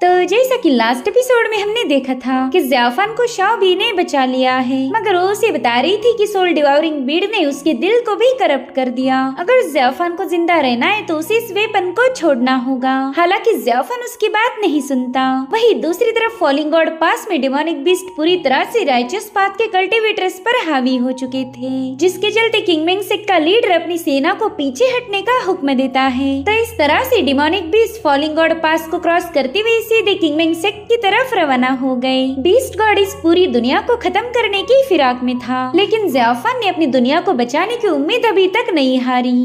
तो जैसा कि लास्ट एपिसोड में हमने देखा था कि ज़ियाफान को शाओबी ने बचा लिया है, मगर वो उसे बता रही थी कि सोल डिवाउरिंग बीड ने उसके दिल को भी करप्ट कर दिया। अगर ज़ियाफान को जिंदा रहना है तो उसे इस वेपन को छोड़ना होगा। हालांकि ज़ियाफान उसकी बात नहीं सुनता। वहीं दूसरी तरफ फॉलिंग गॉड पास में डेमोनिक बीस्ट पूरी तरह से राइचस पाथ के कल्टिवेटर्स पर हावी हो चुके थे, जिसके चलते किंगमेंग सेक्ट का लीडर अपनी सेना को पीछे हटने का हुक्म देता है। तो इस तरह से डेमोनिक बीस्ट फॉलिंग गॉड पास को क्रॉस करते हुए सीधे किंगमेंग सेक्ट की तरफ रवाना हो गए। बीस्ट गॉड इस पूरी दुनिया को खत्म करने की फिराक में था, लेकिन ज़ियाफान ने अपनी दुनिया को बचाने की उम्मीद अभी तक नहीं हारी।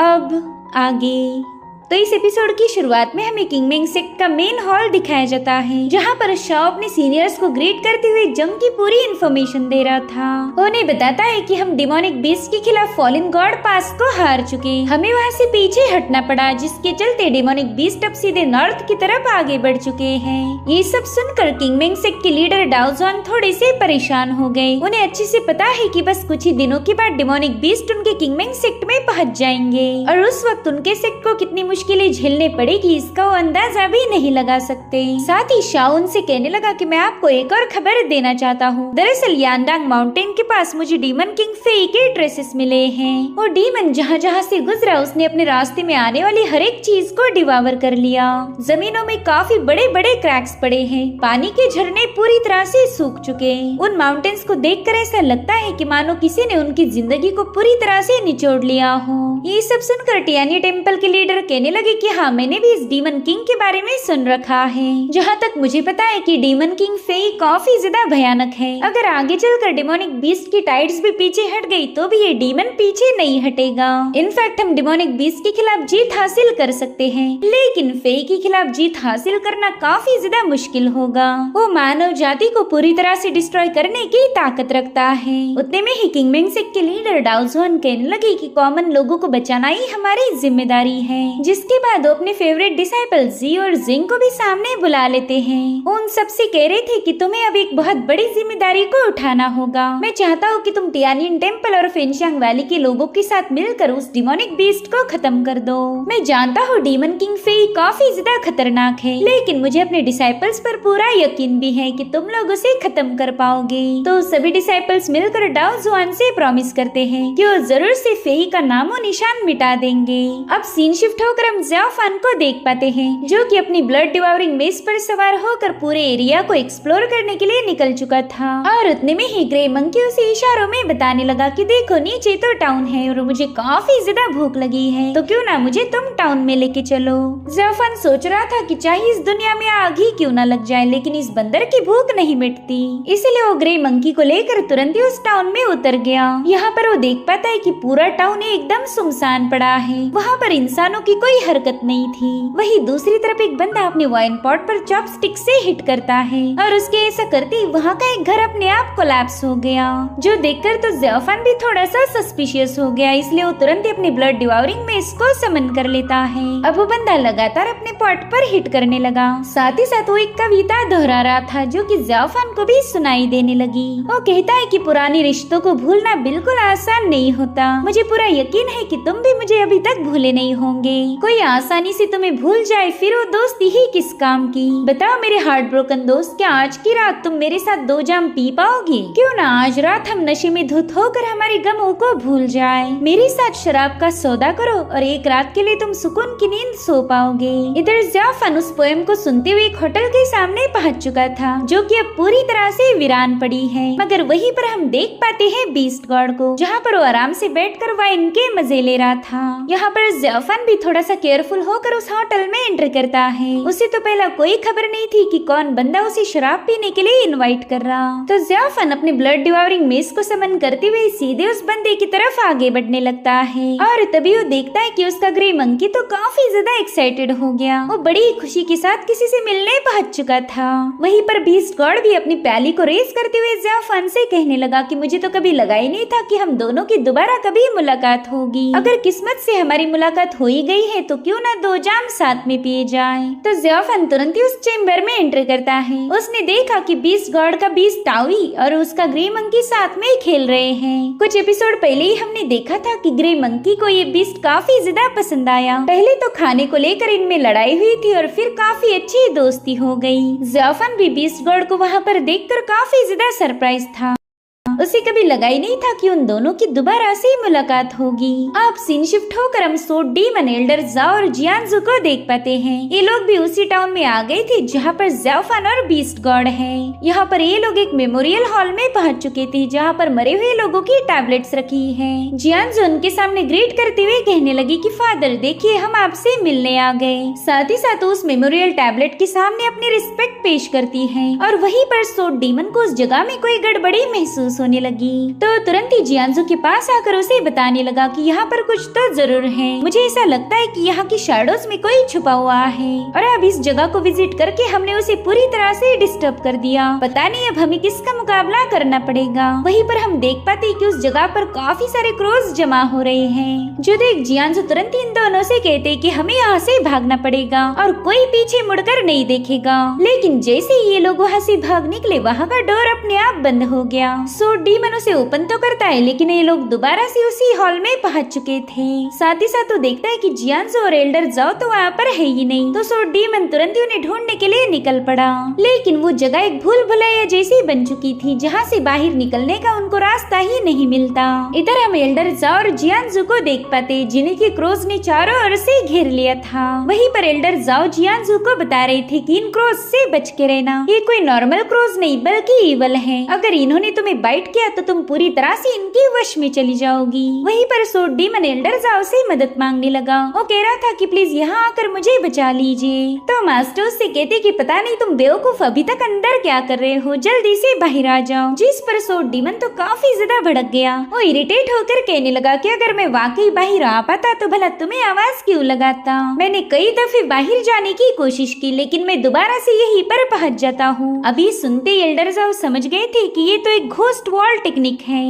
अब आगे तो इस एपिसोड की शुरुआत में हमें किंगमेंग सेक्ट का मेन हॉल दिखाया जाता है, जहाँ पर शाओ अपने सीनियर्स को ग्रीट करते हुए जंग की पूरी इन्फॉर्मेशन दे रहा था। उन्हें बताता है कि हम डेमोनिक बीस्ट के खिलाफ फॉलिन गॉड पास को हार चुके, हमें वहाँ से पीछे हटना पड़ा, जिसके चलते डेमोनिक बीस्ट अब सीधे नॉर्थ की तरफ आगे बढ़ चुके हैं। ये सब सुनकर किंगमेंग सेक्ट के लीडर डाओजॉन थोड़े से परेशान हो गए। उन्हें अच्छे से पता है कि बस कुछ ही दिनों के बाद डेमोनिक बीस्ट उनके किंगमेंग सेक्ट में पहुँच जाएंगे और उस वक्त उनके सेक्ट को कितनी मुश्किलें झेलने पड़ेगी इसका वो अंदाजा भी नहीं लगा सकते। साथ ही शाओ उनसे कहने लगा कि मैं आपको एक और खबर देना चाहता हूँ। दरअसल यांडांग माउंटेन के पास मुझे डीमन किंग फेई के ट्रेसेस मिले हैं। वो डीमन जहाँ जहाँ से गुजरा उसने अपने रास्ते में आने वाली हर एक चीज को डिवावर कर लिया। जमीनों में काफी बड़े बड़े क्रैक्स पड़े हैं, पानी के झरने पूरी तरह से सूख चुके। उन माउंटेन्स को देखकर ऐसा लगता है कि मानो किसी ने उनकी जिंदगी को पूरी तरह से निचोड़ लिया हो। ये सब सुनकर टियानी टेम्पल के लीडर कहने लगे कि हाँ, मैंने भी इस डीमन किंग के बारे में सुन रखा है। जहाँ तक मुझे पता है कि डीमन किंग फेई काफी ज्यादा भयानक है। अगर आगे चलकर डेमोनिक बीस्ट की टाइड्स भी पीछे हट गई तो भी ये डीमन पीछे नहीं हटेगा। इनफैक्ट हम डेमोनिक बीस्ट के खिलाफ जीत हासिल कर सकते हैं, लेकिन फेई के खिलाफ जीत हासिल करना काफी ज्यादा मुश्किल होगा। वो मानव जाति को पूरी तरह से डिस्ट्रॉय करने की ताकत रखता है। उतने में ही किंगमेंग सेक्ट के लीडर डाओजॉन कहने लगे कि कॉमन लोगों को बचाना ही हमारी जिम्मेदारी है। जिसके बाद वो अपने फेवरेट डिसाइपल जी और जिंग को भी सामने बुला लेते हैं। उन सबसे कह रहे थे कि तुम्हें अब एक बहुत बड़ी जिम्मेदारी को उठाना होगा। मैं चाहता हूँ कि तुम टियानिन टेम्पल और फेंगशियांग वैली के लोगों के साथ मिलकर उस डिमोनिक बीस्ट को खत्म कर दो। मैं जानता हूँ डीमन किंग फेई काफी ज्यादा खतरनाक है, लेकिन मुझे अपने डिसाइपल्स पर पूरा यकीन भी है कि तुम लोग उसे खत्म कर पाओगे। तो सभी डिसाइपल्स मिलकर डाओजॉन से प्रॉमिस करते हैं कि वो जरूर से फेई का नामो निशान मिटा देंगे। अब सीन शिफ्ट होकर हम ज़ियाफान को देख पाते हैं, जो कि अपनी ब्लड डिवाउरिंग मेस पर सवार होकर पूरे एरिया को एक्सप्लोर करने के लिए निकल चुका था। और उतने में ही ग्रे मंकी उसे इशारों में बताने लगा कि देखो नीचे तो टाउन है और मुझे काफी ज्यादा भूख लगी है, तो क्यों ना मुझे तुम टाउन में लेके चलो। ज़ियाफान सोच रहा था कि चाहे इस दुनिया में आग ही क्यों न लग जाए, लेकिन इस बंदर की भूख नहीं मिटती। इसलिए वो ग्रे मंकी को लेकर तुरंत ही उस टाउन में उतर गया। यहाँ पर वो देख पाता है कि पूरा टाउन एकदम सुनसान पड़ा है, वहाँ पर इंसानों की कोई हरकत नहीं थी। वही दूसरी तरफ एक बंदा अपने वाइन पॉट पर चॉपस्टिक से हिट करता है और उसके ऐसा करते ही वहाँ का एक घर अपने आप कोलैप्स हो गया, जो देखकर तो ज़ियाफान भी थोड़ा सा सस्पिशियस हो गया। इसलिए वो तुरंत ही अपनी ब्लड डिवाउरिंग में इसको समन कर लेता है। अब वो बंदा लगातार अपने पॉट पर हिट करने लगा, साथ ही साथ वो एक कविता दोहरा रहा था जो कि ज़ियाफान को भी सुनाई देने लगी। वो कहता है कि पुराने रिश्तों को भूलना बिल्कुल आसान नहीं होता। मुझे पूरा यकीन है कि तुम भी मुझे अभी तक भूले नहीं होंगे। कोई आसानी से तुम्हें भूल जाए फिर वो दोस्ती ही किस काम की। बताओ मेरे हार्ट ब्रोकन दोस्त, क्या आज की रात तुम मेरे साथ 2 जाम पी पाओगी? क्यों ना आज रात हम नशे में धुत होकर हमारे गमों को भूल जाए। मेरे साथ शराब का सौदा करो और एक रात के लिए तुम सुकून की नींद सो पाओगे। इधर ज़ियाफान उस पोएम को सुनते हुए एक होटल के सामने पहुंच चुका था, जो कि अब पूरी तरह से वीरान पड़ी है। मगर वहीं पर हम देख पाते हैं बीस्ट गॉड को, जहाँ पर वो आराम से बैठकर वाइन के मजे ले रहा था। यहाँ पर ज़ियाफान भी थोड़ा सा केयरफुल होकर उस होटल में एंटर करता है। उसे तो पहला कोई खबर नहीं थी कि कौन बंदा उसे शराब पीने के लिए इनवाइट कर रहा। तो ज़ियाफान अपने ब्लड डिवाउरिंग मेस को समन करते हुए सीधे उस बंदे की तरफ आगे बढ़ने लगता है। और तभी वो देखता है कि उसका ग्रे मंकी तो काफी ज्यादा एक्साइटेड हो गया। वो बड़ी खुशी के साथ किसी से मिलने पहुंच चुका था। वहीं पर बीस्ट गॉड भी अपनी प्याली को रेस करते हुए ज़ियाफान से कहने लगा कि मुझे तो कभी लगा ही नहीं था कि हम दोनों की दोबारा कभी मुलाकात होगी। अगर किस्मत से हमारी मुलाकात हो ही गई है हैं तो क्यों ना 2 जाम साथ में पिए जाए। तो ज़्याफान तुरंत ही उस चेम्बर में एंटर करता है। उसने देखा कि बीस्ट गॉड का बीस्ट टावी और उसका ग्रे मंकी साथ में खेल रहे हैं। कुछ एपिसोड पहले ही हमने देखा था कि ग्रे मंकी को ये बीस्ट काफी ज्यादा पसंद आया। पहले तो खाने को लेकर इनमें लड़ाई हुई थी और फिर काफी अच्छी दोस्ती हो गई। ज़्याफान भी बीस्ट गॉड को वहाँ पर देखकर काफी ज्यादा सरप्राइज था। उसे कभी लगा ही नहीं था कि उन दोनों की दोबारा से मुलाकात होगी। अब सीन शिफ्ट होकर हम सो डीमन, एल्डर जाओ और जियांजू को देख पाते हैं। ये लोग भी उसी टाउन में आ गए थे जहाँ पर ज़्याफान और बीस्ट गॉड है। यहाँ पर ये लोग एक मेमोरियल हॉल में पहुँच चुके थे जहाँ पर मरे हुए लोगों की टैबलेट्स रखी है। जियांजू उनके सामने ग्रीट करते हुए कहने लगी कि फादर देखिए हम आपसे मिलने आ गए। साथ ही साथ उस मेमोरियल टैबलेट के सामने अपनी रिस्पेक्ट पेश करती है और वहीं पर सो डीमन को उस जगह में कोई गड़बड़ी महसूस होने लगी। तो तुरंत ही जियांजू के पास आकर उसे बताने लगा कि यहाँ पर कुछ तो जरूर है। मुझे ऐसा लगता है कि यहाँ की शैडोज में कोई छुपा हुआ है और अब इस जगह को विजिट करके हमने उसे पूरी तरह से डिस्टर्ब कर दिया। पता नहीं अब हमें किसका मुकाबला करना पड़ेगा। वहीं पर हम देख पाते हैं कि उस जगह पर काफी सारे क्रोज जमा हो रहे हैं। जो देख जियांजू तुरंत इन दोनों से कहते कि हमें यहाँ से भागना पड़ेगा और कोई पीछे मुड़कर नहीं देखेगा। लेकिन जैसे ये लोग वहाँ से भाग निकले वहाँ का डोर अपने आप बंद हो गया। सो डीमन उसे ओपन तो करता है लेकिन ये लोग दोबारा से उसी हॉल में पहुंच चुके थे। साथ ही साथ वो देखता है कि जियांजू और एल्डर जाओ तो वहाँ पर है ही नहीं। तो सो डीमन तुरंत ही उन्हें ढूंढने के लिए निकल पड़ा। लेकिन वो जगह एक भूल भुलैया जैसी बन चुकी थी जहाँ से बाहर निकलने का उनको रास्ता ही नहीं मिलता। इधर हम एल्डर जाओ और जियांजू को देख पाते जिन्हें की क्रोज ने चारों ओर से घेर लिया था। वहीं पर एल्डर जाओ जियांजू को बता रहे थे कि इन क्रोज से बच के रहना। ये कोई नॉर्मल क्रोज नहीं बल्कि ईवल है। अगर इन्होंने तुम्हें बाइट किया तो तुम पूरी तरह से इनके वश में चली जाओगी। वहीं पर सो डीमन एल्डर जाओ से मदद मांगने लगा। वो कह रहा था कि प्लीज यहाँ आकर मुझे बचा लीजिए। तो मास्टर से कहते कि पता नहीं तुम बेवकूफ अभी तक अंदर क्या कर रहे हो, जल्दी से बाहर आ जाओ। जिस पर सो डीमन तो काफी ज्यादा भड़क गया। वो इरिटेट होकर कहने लगा कि अगर मैं वाकई बाहर आ पाता तो भला तुम्हें आवाज क्यों लगाता। मैंने कई दफे बाहर जाने की कोशिश की लेकिन मैं दोबारा से यहीं पर पहुंच जाता हूँ। अभी सुनते एल्डर जाओ समझ गए थे कि ये तो एक घोस्ट वॉल टेक्निक है।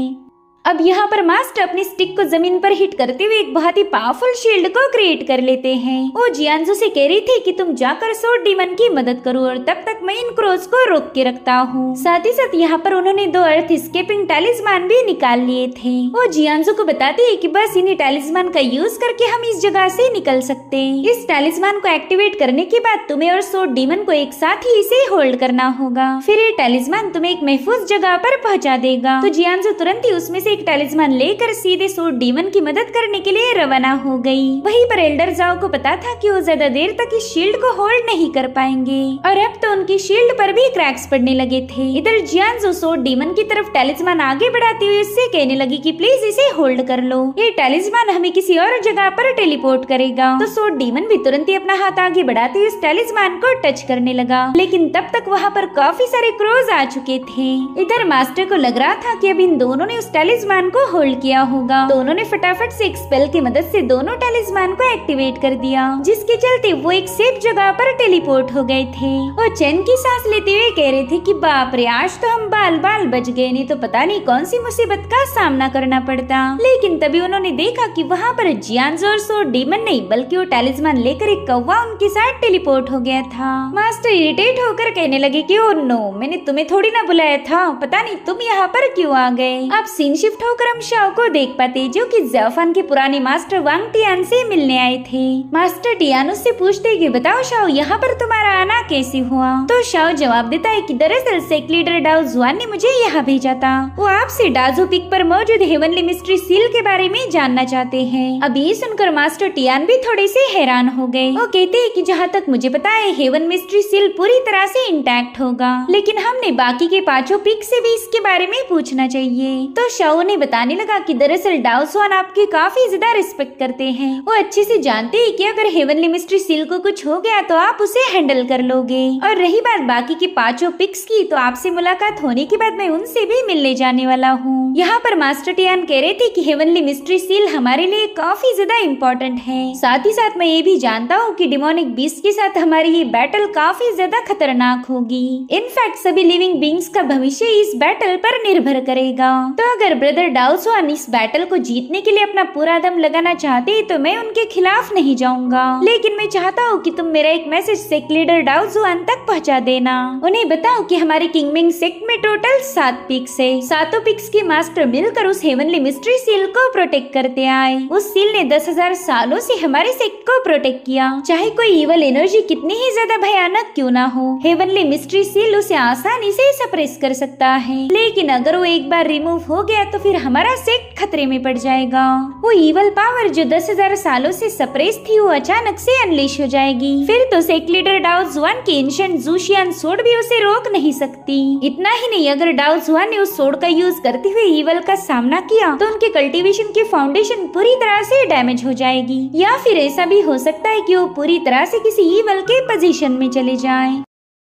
अब यहाँ पर मास्टर अपनी स्टिक को जमीन पर हिट करते हुए एक बहुत ही पावरफुल शील्ड को क्रिएट कर लेते हैं। वो जियांजू से कह रही थी कि तुम जाकर सो डीमन की मदद करो और तब तक मैं इन क्रोज को रोक के रखता हूँ। साथ ही साथ यहाँ पर उन्होंने 2 अर्थ एस्केपिंग टैलिस्मान भी निकाल लिए थे। वो जियांजू को बताती है कि बस इन्हीं टैलिस्मान का यूज करके हम इस जगह से निकल सकते हैं। इस टैलिस्मान को एक्टिवेट करने के बाद तुम्हें और सो डीमन को एक साथ ही इसे होल्ड करना होगा। फिर ये टैलिस्मान तुम्हें एक महफूज जगह पर पहुँचा देगा। तो जियांजू तुरंत ही उसमें एक टैलिस्मान लेकर सीधे सो डीमन की मदद करने के लिए रवाना हो गई। वहीं पर एल्डर जाओ को पता था कि वो ज्यादा देर तक इस शील्ड को होल्ड नहीं कर पाएंगे और अब तो उनकी शील्ड पर भी क्रैक्स पड़ने लगे थे। इधर जियांजू सो डीमन की तरफ टैलिस्मान आगे बढ़ाते हुए उससे कहने लगी कि प्लीज इसे होल्ड कर लो, ये टैलिस्मान हमें किसी और जगह पर टेलीपोर्ट करेगा। तो सो डीमन भी तुरंत ही अपना हाथ आगे बढ़ाते हुए इस टैलिस्मान को टच करने लगा। लेकिन तब तक वहाँ पर काफी सारे क्रोज आ चुके थे। इधर मास्टर को लग रहा था कि अब इन दोनों ने उस टैलिस्मान को होल्ड किया होगा। दोनों ने फटाफट से एक स्पेल की मदद से दोनों टैलिस्मान को एक्टिवेट कर दिया जिसके चलते वो एक सेफ जगह पर टेलीपोर्ट हो गए थे। वो चैन की सांस लेते हुए कह रहे थे कि बाप रे आज तो हम बाल बाल बच गए, नहीं तो पता नहीं कौन सी मुसीबत का सामना करना पड़ता। लेकिन तभी उन्होंने देखा कि वहाँ पर जियांजू और सो डीमन नहीं बल्कि वो टैलिस्मान लेकर एक कौवा उनके साथ टेलीपोर्ट हो गया था। मास्टर इरिटेट होकर कहने लगे कि ओ नो, मैंने तुम्हें थोड़ी ना बुलाया था, पता नहीं तुम यहाँ पर क्यों आ गए। अब सीन शिफ्ट होकर हम शाओ को देख पाते जो कि ज़्याफान के पुराने मास्टर वांग टियान से मिलने आए थे। मास्टर टियान उससे पूछते कि बताओ शाओ यहाँ पर तुम्हारा आना कैसे हुआ। तो शाओ जवाब देता है कि दरअसल सेक्ट लीडर डाओ जुआन ने मुझे यहाँ भेजा था। वो आपसे डाजो पिक पर मौजूद हेवनली मिस्ट्री सील के बारे में जानना चाहते हैं। अब ये सुनकर मास्टर टियान भी थोड़े से हैरान हो गए। वो कहते हैं कि जहाँ तक मुझे पता है हेवन मिस्ट्री सील पूरी तरह से इंटैक्ट होगा, लेकिन हमने बाकी के 5 पिक से भी इसके बारे में पूछना चाहिए। तो शाओ ने बताने लगा कि दरअसल डाओ जुआन आपकी काफी ज्यादा रिस्पेक्ट करते हैं। वो अच्छे से जानते हैं कि अगर हेवनली मिस्ट्री सील को कुछ हो गया तो आप उसे हैंडल कर लोगे। और रही बात बाकी के 5 पिक्स की, तो आपसे मुलाकात होने के बाद मैं उनसे भी मिलने जाने वाला हूँ। यहाँ पर मास्टर टियान कह रहे थे कि हेवनली मिस्ट्री सील हमारे लिए काफी ज्यादा इम्पोर्टेंट है। साथ ही साथ मैं ये भी जानता हूँ कि डिमोनिक बीस्ट के साथ हमारी ये बैटल काफी ज्यादा खतरनाक होगी। इनफैक्ट सभी लिविंग बींग्स का भविष्य इस बैटल पर निर्भर करेगा। तो अगर ब्रदर डाउजुआन इस बैटल को जीतने के लिए अपना पूरा दम लगाना चाहते तो मैं उनके खिलाफ नहीं जाऊंगा, लेकिन मैं चाहता हूँ कि तुम मेरा एक मैसेज सेक्ट लीडर डाउजुआन तक पहुँचा देना। उन्हें बताओ कि हमारे किंगमिंग सेक्ट में टोटल 7 पिक्स है। 7 पिक्स के मास्टर मिलकर उस हेवनली मिस्ट्री सील को प्रोटेक्ट करते आए। उस सील ने 10,000 सालों से हमारे सेक्ट को प्रोटेक्ट किया, चाहे कोई इवल एनर्जी कितनी ही ज्यादा भयानक क्यों ना हो। हेवनली मिस्ट्री सील उसे आसानी से सप्रेस कर सकता है, लेकिन अगर वो एक बार रिमूव हो गया तो फिर हमारा सेक्ट खतरे में पड़ जाएगा। वो इवल पावर जो 10,000 सालों से सप्रेस थी वो अचानक से अनलीश हो जाएगी। फिर तो सेक्ट लीडर डाउजुआन की एंशिएंट ज़ूशियन सोर्ड भी उसे रोक नहीं सकती। इतना ही नहीं, अगर डाउजुआन ने उस सोर्ड का यूज करते हुए इवल का सामना किया तो उनके कल्टीवेशन की फाउंडेशन पूरी तरह से डैमेज हो जाएगी, या फिर ऐसा भी हो सकता है कि वो पूरी तरह से किसी इवल के पोजीशन में चले जाएं।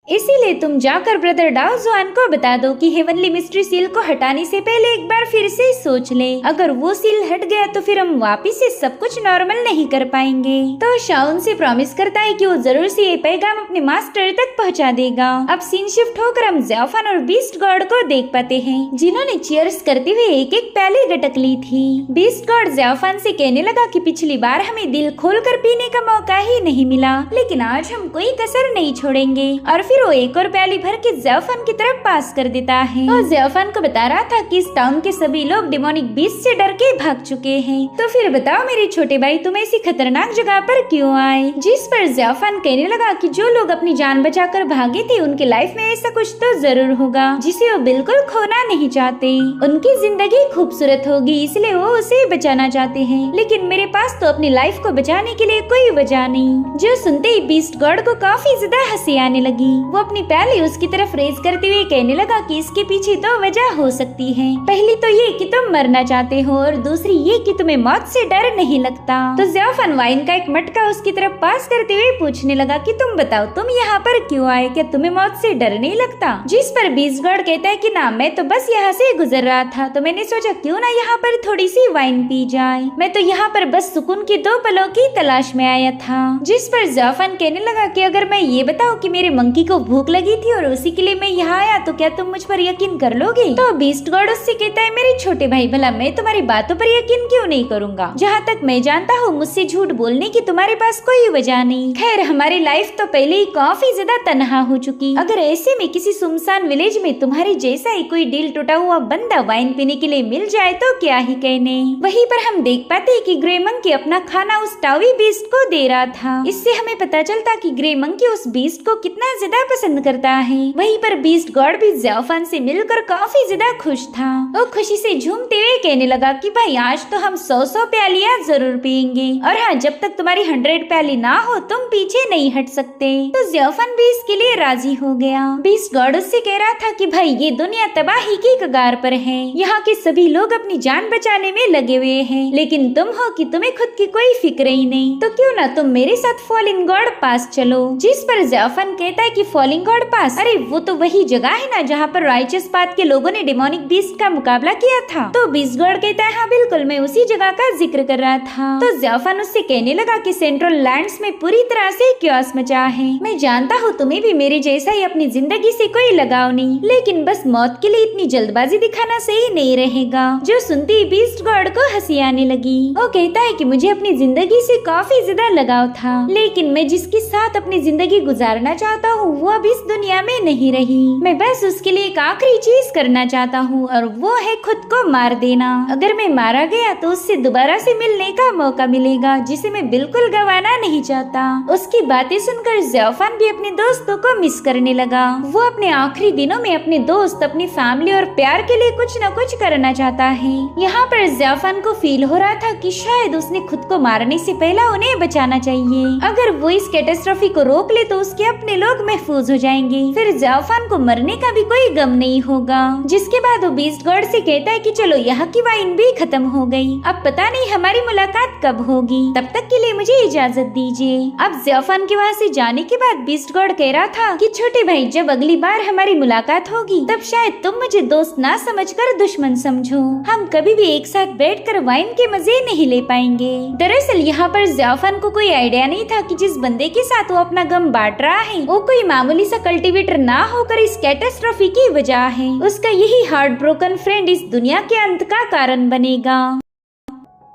इसीलिए तुम जाकर ब्रदर डाउजुआन को बता दो कि हेवनली मिस्ट्री सील को हटाने से पहले एक बार फिर से सोच ले। अगर वो सील हट गया तो फिर हम वापस से सब कुछ नॉर्मल नहीं कर पाएंगे। तो शाओ उनसे प्रॉमिस करता है कि वो जरूर से ये पैगाम अपने मास्टर तक पहुंचा देगा। अब सीन शिफ्ट होकर हम ज़्याफान और बीस्ट गॉड को देख पाते हैं, जिन्होंने चीयर्स करते हुए एक एक प्याली गटक ली थी। बीस्ट गॉड ज़्याफान से कहने लगा कि पिछली बार हमें दिल खोलकर पीने का मौका ही नहीं मिला, लेकिन आज हम कोई कसर नहीं छोड़ेंगे। और फिर वो एक और प्याली भर के ज़्याफान की तरफ पास कर देता है और ज़्याफान को बता रहा था कि इस टाउन के सभी लोग डिमोनिक बीस्ट से डर के भाग चुके हैं। तो फिर बताओ मेरे छोटे भाई, तुम ऐसी खतरनाक जगह पर क्यों आए? जिस पर ज़्याफान कहने लगा कि जो लोग अपनी जान बचाकर भागे थे उनके लाइफ में ऐसा कुछ तो जरूर होगा जिसे वो बिल्कुल खोना नहीं चाहते। उनकी जिंदगी खूबसूरत होगी इसलिए वो उसे बचाना चाहते हैं, लेकिन मेरे पास तो अपनी लाइफ को बचाने के लिए कोई वजह नहीं। जो सुनते ही बीस्ट गॉड को काफी ज्यादा हंसी आने लगी। वो अपनी प्याली उसकी तरफ रेज करते हुए कहने लगा कि इसके पीछे दो वजह हो सकती है। पहली तो ये कि तुम मरना चाहते हो और दूसरी ये कि तुम्हें मौत से डर नहीं लगता। तो ज़्याफान वाइन का एक मटका उसकी तरफ पास करते हुए पूछने लगा कि तुम बताओ तुम यहाँ पर क्यों आए, क्या तुम्हें मौत से डर नहीं लगता? जिस पर बीस्ट गॉड कहता है कि ना, मैं तो बस यहाँ से गुजर रहा था तो मैंने सोचा क्यों ना यहाँ पर थोड़ी सी वाइन पी जाए। मैं तो यहाँ पर बस सुकून के 2 पलों की तलाश में आया था। जिस पर ज़्याफान कहने लगा कि अगर मैं ये बताऊँ कि मेरे मंकी को भूख लगी थी और उसी के लिए मैं यहाँ आया तो क्या तुम मुझ पर यकीन कर लोगे? तो बीस्ट गॉड उससे कहता है मेरे छोटे भाई, भला मैं तुम्हारी बातों पर यकीन क्यों नहीं करूँगा? जहाँ तक मैं जानता हूँ मुझसे झूठ बोलने की तुम्हारे पास कोई वजह नहीं। खैर हमारी लाइफ तो पहले ही काफी ज्यादा तन्हा हो चुकी, अगर ऐसे में किसी सुनसान विलेज में तुम्हारे जैसा ही कोई दिल टूटा हुआ बंदा वाइन पीने के लिए मिल जाए तो क्या ही कहने। वहीं पर हम देख पाते हैं कि ग्रे मंकी अपना खाना उस टावी बीस्ट को दे रहा था। इससे हमें पता चलता कि ग्रे मंकी उस बीस्ट को कितना ज्यादा पसंद करता है। वहीं पर बीस्ट गॉड भी ज़्याफान से मिलकर काफी ज्यादा खुश था। वो खुशी से झूमते हुए कहने लगा कि भाई आज तो हम 100 प्यालियां जरूर पियेंगे, और हाँ जब तक तुम्हारी 100 प्याली ना हो तुम पीछे नहीं हट सकते। तो ज़्याफान भी इसके लिए राजी हो गया। बीस्ट गॉड उससे कह रहा था कि भाई ये दुनिया तबाही की कगार पर है, यहाँ के सभी लोग अपनी जान बचाने में लगे हुए हैं, लेकिन तुम हो कि तुम्हें खुद की कोई फिक्र ही नहीं, तो क्यों ना तुम मेरे साथ फॉलिंग गॉड पास चलो। जिस पर ज़्याफान कहता है कि फॉलिंग गॉड पास, अरे वो तो वही जगह है ना जहाँ पर राइचस पाथ के लोगों ने डिमोनिक बीस्ट का मुकाबला किया था। तो बीस्ट गॉड कहता है हाँ बिल्कुल, मैं उसी जगह का जिक्र कर रहा था। तो ज़्याफान उससे कहने लगा कि सेंट्रल लैंड्स में पूरी तरह से क्योस मचा है। मैं जानता हूँ तुम्हें भी मेरे जैसा ही अपनी जिंदगी से कोई लगाव नहीं, लेकिन बस मौत के लिए इतनी जल्दबाजी दिखाना सही नहीं रहेगा। जो सुनते ही बीस्ट गॉड को हंसी आने लगी। वो कहता है कि मुझे अपनी जिंदगी से काफी ज्यादा लगाव था, लेकिन मैं जिसके साथ अपनी जिंदगी गुजारना चाहता हूँ वो अब इस दुनिया में नहीं रही। मैं बस उसके लिए एक आखिरी चीज करना चाहता हूँ और वो है खुद को मार देना। अगर मैं मारा गया तो उससे दोबारा से मिलने का मौका मिलेगा जिसे मैं बिल्कुल गंवाना नहीं चाहता। उसकी बातें सुनकर ज़्याफान भी अपने दोस्तों को मिस करने लगा। वो अपने आखिरी दिनों में अपने दोस्त, अपनी फैमिली और प्यार के लिए कुछ न कुछ करना चाहता है। यहाँ पर ज़्याफान को फील हो रहा था कि शायद उसने खुद को मारने से पहले उन्हें बचाना चाहिए। अगर वो इस कैटास्ट्रॉफी को रोक ले तो उसके अपने लोग महफूज हो जाएंगे, फिर ज़्याफान को मरने का भी कोई गम नहीं होगा। जिसके बाद वो बीस्ट गॉड से कहता है कि चलो यहाँ की वाइन भी खत्म हो गई, अब पता नहीं हमारी मुलाकात कब होगी, तब तक के लिए मुझे इजाजत दीजिए। अब ज़्याफान के वहाँ से जाने के बाद बीस्ट गॉड कह रहा था कि छोटे भाई जब अगली बार हमारी मुलाकात होगी तब शायद तुम मुझे दोस्त ना समझकर दुश्मन समझो। हम कभी भी एक साथ बैठकर वाइन के मजे नहीं ले पाएंगे। दरअसल यहाँ पर ज़्याफान को कोई आइडिया नहीं था कि जिस बंदे के साथ वो अपना गम बांट रहा है वो कोई मामूली सा कल्टीवेटर ना होकर इस कैटास्ट्रॉफी की वजह है। उसका यही हार्ट ब्रोकन फ्रेंड इस दुनिया के अंत का कारण बनेगा।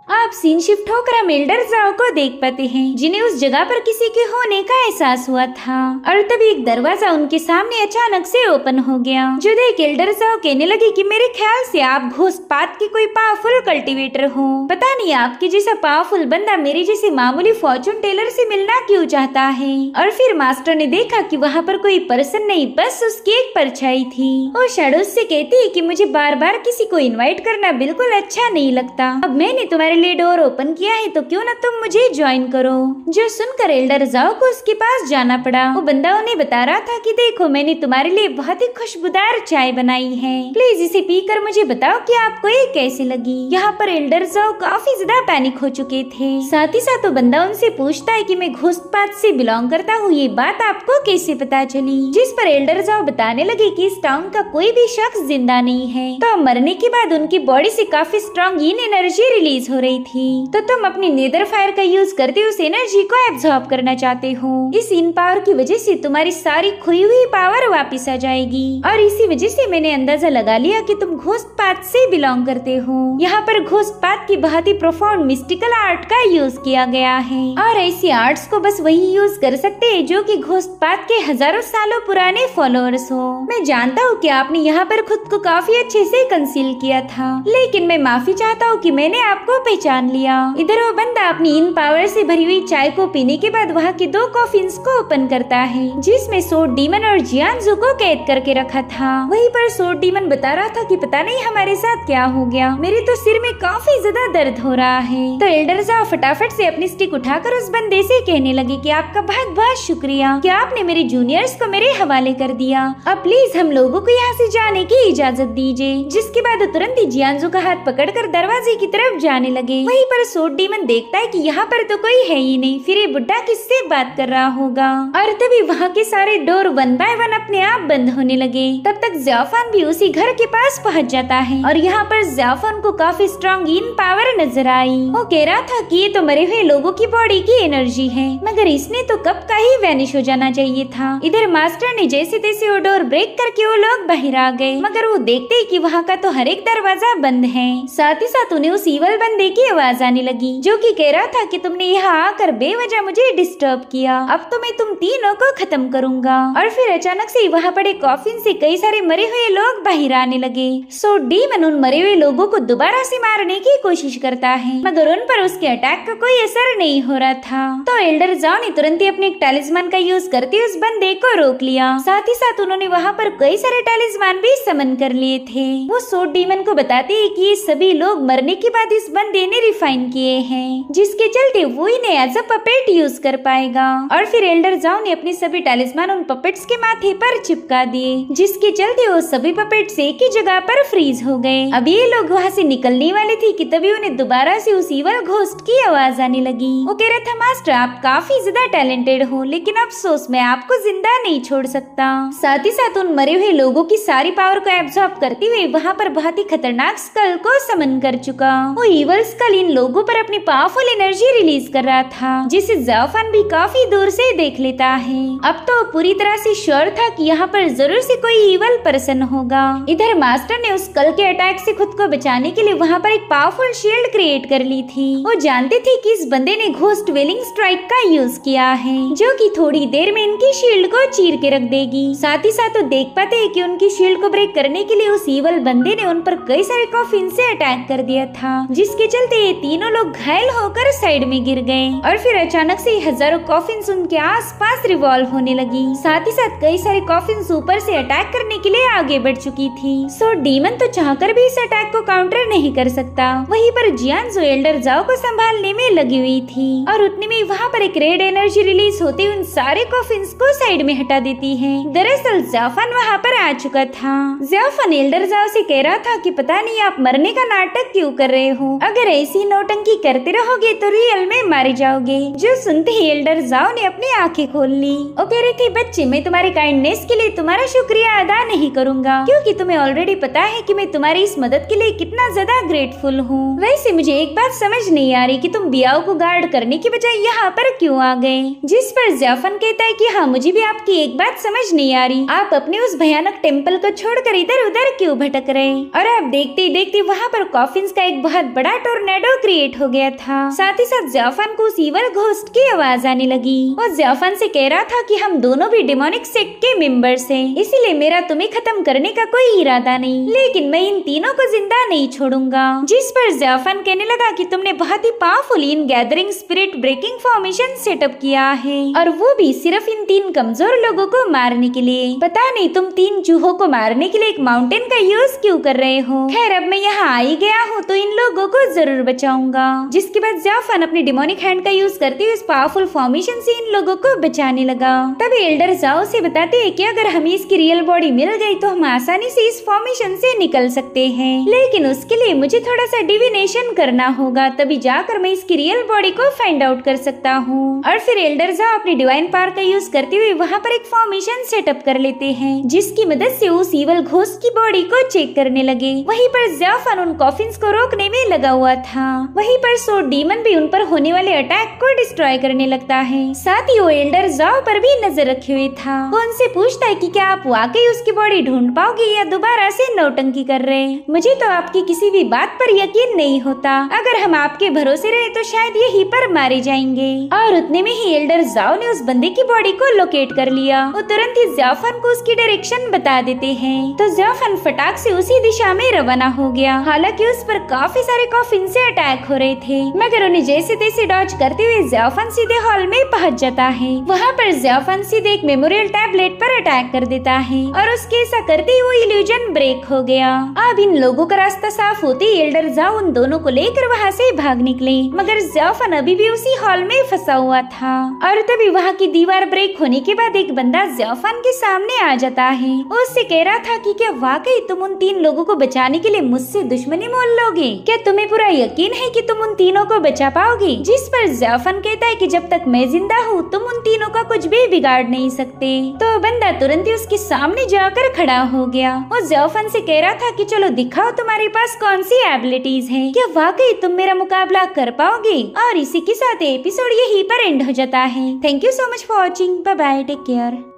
आप सीन शिफ्ट होकर हम एल्डर जाओ को देख पाते हैं, जिन्हें उस जगह पर किसी के होने का एहसास हुआ था। और तभी एक दरवाजा उनके सामने अचानक से ओपन हो गया, जो देख एल्डर जाओ कहने लगी कि मेरे ख्याल से आप घोस्ट पाथ के कोई पावरफुल कल्टीवेटर हो। पता नहीं आपके जैसा पावरफुल बंदा मेरे जैसे मामूली फॉर्चून टेलर से मिलना क्यों चाहता है। और फिर मास्टर ने देखा कि वहाँ पर कोई पर्सन नहीं, बस उसकी एक परछाई थी। और शैडो से कहती है कि मुझे बार बार किसी को इन्वाइट करना बिल्कुल अच्छा नहीं लगता। अब मैंने तुम्हारे लिए डोर ओपन किया है तो क्यों ना तुम मुझे ज्वाइन करो। जो सुनकर एल्डर जाओ को उसके पास जाना पड़ा। वो बंदा उन्हें बता रहा था कि देखो मैंने तुम्हारे लिए बहुत ही खुशबूदार चाय बनाई है, प्लीज इसे पीकर मुझे बताओ कि आपको ये कैसी लगी। यहाँ पर एल्डर जाओ काफी ज्यादा पैनिक हो चुके थे। साथ ही साथ वो बंदा उनसे पूछता है कि मैं घोस्ट पाथ से बिलोंग करता हूँ, ये बात आपको कैसे पता चली। जिस पर एल्डर जाओ बताने लगे कि इस टाउन का कोई भी शख्स जिंदा नहीं है, तो मरने के बाद उनकी बॉडी से काफी स्ट्रॉन्ग इन एनर्जी रिलीज हो रही थी। तो तुम अपनी नेदर फायर का यूज करते उस एनर्जी को एब्जॉर्ब करना चाहते हो। इस इन पावर की वजह से तुम्हारी सारी खोई हुई पावर वापस आ जाएगी। और इसी वजह से मैंने अंदाजा लगा लिया कि तुम घोस्ट पाथ से बिलोंग करते हो। यहाँ पर घोस्ट पाथ की बहुत ही प्रोफाउंड मिस्टिकल आर्ट का यूज किया गया है, और ऐसी आर्ट्स को बस वही यूज कर सकते हैं जो कि घोस्ट पाथ के हजारों सालों पुराने फॉलोअर्स हो। मैं जानता हूँ कि आपने यहाँ पर खुद को काफी अच्छे से कंसील किया था, लेकिन मैं माफी चाहता हूँ कि मैंने आपको पहचान लिया। इधर वो बंदा अपनी इन पावर से भरी हुई चाय को पीने के बाद वहाँ के 2 कॉफिन्स को ओपन करता है, जिसमें सोड डीमन और जियांजू को कैद करके रखा था। वहीं पर सोड डीमन बता रहा था कि पता नहीं हमारे साथ क्या हो गया, मेरे तो सिर में काफी ज्यादा दर्द हो रहा है। तो एल्डर जाओ फटाफट से अपनी स्टिक उठाकर उस बंदे से कहने लगे कि आपका बहुत बहुत शुक्रिया कि आपने मेरे जूनियर्स को मेरे हवाले कर दिया। अब प्लीज हम लोगों को यहाँ से जाने की इजाजत दीजिए। जिसके बाद तुरंत ही जियांजू का हाथ पकड़कर दरवाजे की तरफ जाने लगे। वहीं पर सोड डीमन देखता है कि यहाँ पर तो कोई है ही नहीं, फिर ये बुड्ढा किससे बात कर रहा होगा। और तभी वहाँ के सारे डोर 1 बाय 1 अपने आप बंद होने लगे। तब तक ज़ियाफान भी उसी घर के पास पहुँच जाता है, और यहाँ पर ज़ियाफान को काफी स्ट्रॉन्ग इन पावर नजर आई। वो कह रहा था कि ये तो मरे हुए लोगों की बॉडी की एनर्जी है, मगर इसने तो कब का ही वैनिश हो जाना चाहिए था। इधर मास्टर ने जैसे तैसे वो डोर ब्रेक करके वो लोग बाहर आ गए, मगर वो देखते ही कि वहाँ का तो हर एक दरवाजा बंद है। साथ ही साथ उन्हें उस ईवल बंदे की आवाज आने लगी, जो कि कह रहा था कि तुमने यहाँ आकर बेवजह मुझे डिस्टर्ब किया, अब तो मैं तुम तीनों को खत्म करूंगा। और फिर अचानक से वहाँ पड़े कॉफिन से कई सारे मरे हुए लोग बाहर आने लगे। सो डीमन उन मरे हुए लोगों को दोबारा से मारने की कोशिश करता है, मगर उन पर उसके अटैक का कोई असर नहीं हो रहा था। तो एल्डर जाओ ने तुरंत ही अपने एक टैलिस्मान का यूज करके उस बंदे को रोक लिया। साथ ही साथ उन्होंने वहाँ पर कई सारे टैलिस्मान भी समन कर लिए थे। वो सो डीमन को बताते हैं कि ये सभी लोग मरने के बाद इस बंदे ने रिफाइन किए हैं, जिसके चलते वो इन्हें एज अ पपेट यूज कर पाएगा। और फिर एल्डर जाओ ने अपने सभी टैलिस्मान उन पपेट्स के माथे पर चिपका दिए, जिसके चलते वो सभी पपेट्स एक ही जगह पर फ्रीज हो गए। अब ये लोग वहाँ से निकलने वाले थे कि तभी उन्हें दोबारा से उस ईवल घोस्ट की आवाज आने लगी। वो कह रहा था मास्टर आप काफी ज्यादा टैलेंटेड हो, लेकिन अफसोस मैं आपको जिंदा नहीं छोड़ सकता। साथ ही साथ उन मरे हुए लोगों की सारी पावर को एब्जॉर्ब करते हुए वहाँ पर बहुत ही खतरनाक स्कल को समन कर चुका। वो ईवल स्कल इन लोगों पर अपनी पावरफुल एनर्जी रिलीज कर रहा था, जिसे ज़ियाफान भी काफी दूर से देख लेता है। अब तो पूरी तरह से श्योर था कि यहाँ पर जरूर से कोई ईवल पर्सन होगा। इधर मास्टर ने उस स्कल के अटैक से खुद को बचाने के लिए वहाँ पर एक पावरफुल शील्ड क्रिएट कर ली थी। वो जानते थे कि इस बंदे ने घोस्ट वेलिंग स्ट्राइक का यूज किया है, जो कि थोड़ी देर में इनकी शील्ड को चीर के रख देगी। साथ ही साथ वो देख पाते हैं कि उनकी शील्ड को ब्रेक करने के लिए उस ईवल बंदे ने उन पर कई सारे कॉफिन से अटैक कर दिया था, जिसके चलते ये तीनों लोग घायल होकर साइड में गिर गए। और फिर अचानक से हजारों कॉफिन्स उनके आसपास रिवॉल्व होने लगी। साथ ही साथ कई सारे कॉफिन्स ऊपर से अटैक करने के लिए आगे बढ़ चुकी थी। सो डीमन तो चाहकर भी इस अटैक को काउंटर नहीं कर सकता। वहीं पर जियांजू एल्डर जाओ को संभालने में लगी हुई थी, और उतने में वहाँ पर एक रेड एनर्जी रिलीज होते उन सारे कॉफिन्स को साइड में हटा देती है। दरअसल ज़ियाफान वहाँ पर आ चुका था। ज़ियाफान एल्डर जाओ से कह रहा था कि पता नहीं आप मरने का नाटक क्यों कर रहे हो, अगर ऐसी नौटंकी करते रहोगे तो रियल में मारे जाओगे। जो सुनते ही एल्डर जाओ ने अपनी आंखें खोल ली। वो कह रही थी, बच्चे मैं तुम्हारी काइंडनेस के लिए तुम्हारा शुक्रिया अदा नहीं करूँगा, क्योंकि तुम्हें ऑलरेडी पता है कि मैं तुम्हारी इस मदद के लिए कितना ज्यादा ग्रेटफुल हूँ। वैसे मुझे एक बात समझ नहीं आ रही कि तुम बियाओ को गार्ड करने की बजाय यहाँ पर क्यों आ गए। जिस पर ज़ाफन कहता है कि हाँ मुझे भी आपकी एक बात समझ नहीं आ रही, आप अपने उस भयानक टेम्पल को छोड़कर इधर उधर क्यों भटक रहे। और अब देखते ही देखते वहाँ पर कॉफिन्स का एक बहुत बड़ा टोर्नेडो क्रिएट हो गया था। साथ ही साथ ज़ाफन को उस इवल घोस्ट की आवाज आने लगी। वो ज़ाफन से कह रहा था कि हम दोनों भी डेमोनिक सेक्ट के मेंबर्स हैं, इसीलिए मेरा तुम्हें खत्म करने का कोई इरादा नहीं, लेकिन मैं इन तीनों को जिंदा नहीं छोड़ूंगा। जिस पर ज़ाफन कहने लगा कि तुमने बहुत ही powerful in gathering spirit breaking formation setup किया है, और वो भी सिर्फ इन 3 कमजोर लोगों को मारने के लिए। पता नहीं तुम 3 चूहों को मारने के लिए एक माउंटेन का यूज क्यों कर रहे हो। खैर अब मैं यहाँ आ ही गया हूँ तो इन लोगों को जरूर बचाऊंगा। जिसके बाद ज़ाफन अपनी डेमोनिक हैंड का यूज करते हुए इस पावरफुल फॉर्मेशन से इन लोगों को बचाने लगा। तभी एल्डर जाओ से बताते हैं कि अगर हमें इसकी रियल बॉडी मिल गई तो हम आसानी से इस फॉर्मेशन से निकल सकते हैं, लेकिन उसके लिए मुझे थोड़ा सा डिविनेशन करना होगा, तभी जाकर मैं इसकी रियल बॉडी को फाइंड आउट कर सकता हूँ। और फिर एल्डर जाओ अपनी डिवाइन पावर का यूज करते हुए वहाँ पर एक फॉर्मेशन सेटअप कर लेते हैं, जिसकी मदद से उस इवल घोस्ट की बॉडी को चेक करने लगे। वहीं पर ज़ाफन उन कॉफिन्स को रोकने में लगा हुआ था। वहीं पर सो डीमन भी उन पर होने वाले अटैक को डिस्ट्रॉय करने लगता है। साथ ही वो एल्डर जाओ पर भी नजर रखे हुए था। वो उनसे पूछता है कि क्या आप वाकई उसकी बॉडी ढूंढ पाओगे या दोबारा से नौटंकी कर रहे। मुझे तो आपकी किसी भी बात पर यकीन नहीं होता, अगर हम आपके भरोसे रहे तो शायद यहीं पर मारे जाएंगे। और उतने में ही एल्डर जाओ ने उस बंदे की बॉडी को लोकेट कर लिया। वो तुरंत ही ज़ाफन को उसकी डायरेक्शन बता देते हैं, तो ज़ाफन फटाक से उसी दिशा में रवाना हो गया। हालांकि उस पर काफी सारे कॉफिन से अटैक हो रहे थे, मगर उन्हें जैसे तैसे डॉज करते हुए ज़ाफन सीधे हॉल में पहुंच जाता है। वहाँ पर ज़ाफन सीधे एक मेमोरियल टैबलेट पर अटैक कर देता है, और उसके ऐसा करते ही वो इल्यूजन ब्रेक हो गया। अब इन लोगों का रास्ता साफ होते ही एल्डर जाओ उन दोनों को लेकर वहाँ से भाग निकले, मगर ज़ाफन अभी भी उसी हॉल में फंसा हुआ था। और तभी वहाँ की दीवार ब्रेक होने के बाद एक बंदा ज़ाफन के सामने आ जाता है। वो उससे कह रहा था कि क्या वाकई तुम उन 3 लोगों को बचाने के लिए मुझसे दुश्मनी मोल लोगे? क्या तुम्हें पूरा यकीन है कि तुम उन तीनों को बचा पाओगे? जिस पर ज़ाफन कहता है कि जब तक मैं जिंदा हूँ तुम उन तीनों का कुछ भी बिगाड़ नहीं सकते। तो बंदा तुरंत ही उसके सामने जाकर खड़ा हो गया। वो ज़ाफन से कह रहा था कि चलो दिखाओ तुम्हारे पास कौन सी एबिलिटीज है, क्या वाकई तुम मेरा मुकाबला कर पाओगे। और इसी के साथ एपिसोड यहीं पर एंड हो जाता है। Thank you so much for watching. Bye bye, take care.